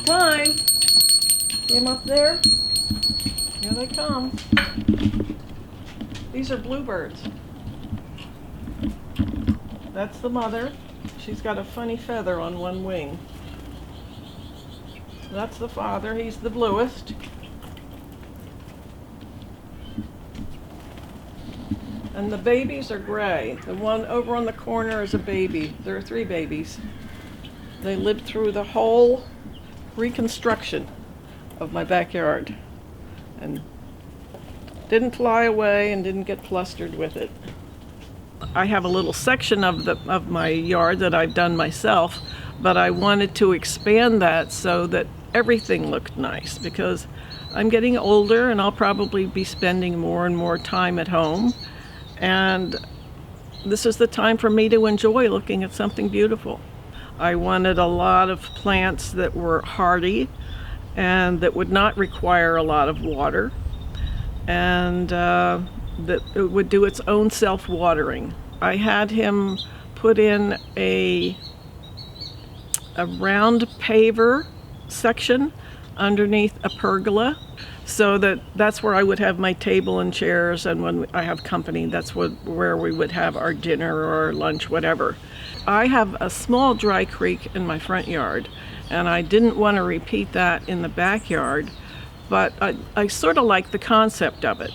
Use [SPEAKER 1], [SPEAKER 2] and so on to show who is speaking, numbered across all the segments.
[SPEAKER 1] time. See them up there? Here they come. These are bluebirds. That's the mother. She's got a funny feather on one wing. That's the father. He's the bluest. And the babies are gray. The one over on the corner is a baby. There are 3 babies. They lived through the whole reconstruction of my backyard and didn't fly away and didn't get flustered with it. I have a little section of my yard that I've done myself, but I wanted to expand that so that everything looked nice, because I'm getting older and I'll probably be spending more and more time at home, and this is the time for me to enjoy looking at something beautiful. I wanted a lot of plants that were hardy and that would not require a lot of water, and that it would do its own self-watering. I had him put in a round paver section underneath a pergola, so that's where I would have my table and chairs, and when I have company, that's where we would have our dinner or lunch, whatever. I have a small dry creek in my front yard, and I didn't want to repeat that in the backyard, but I sort of like the concept of it.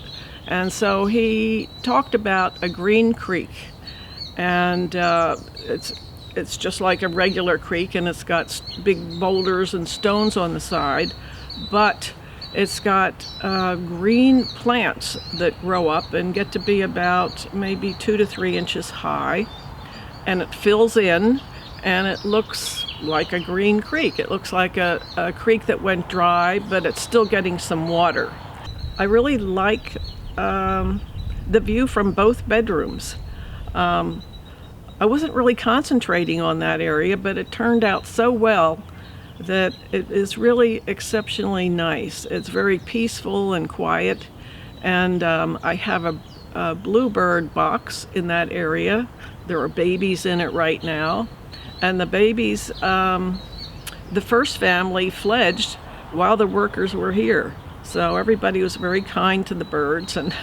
[SPEAKER 1] And so he talked about a green creek, and it's just like a regular creek, and it's got big boulders and stones on the side, but it's got green plants that grow up and get to be about maybe 2 to 3 inches high, and it fills in, and it looks like a green creek. It looks like a creek that went dry, but it's still getting some water. I really like the view from both bedrooms. I wasn't really concentrating on that area, but it turned out so well that it is really exceptionally nice. It's very peaceful and quiet, and I have a bluebird box in that area. There are babies in it right now, and the babies, the first family fledged while the workers were here. So everybody was very kind to the birds, and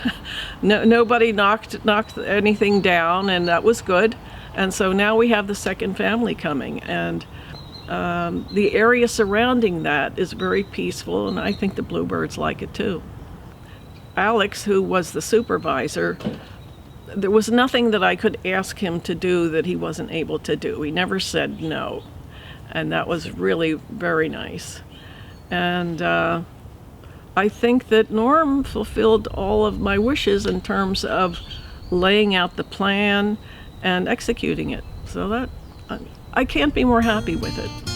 [SPEAKER 1] nobody knocked anything down, and that was good. And so now we have the second family coming, and the area surrounding that is very peaceful, and I think the bluebirds like it too. Alex, who was the supervisor, there was nothing that I could ask him to do that he wasn't able to do. He never said no, and that was really very nice. And I think that Norm fulfilled all of my wishes in terms of laying out the plan and executing it. So that I can't be more happy with it.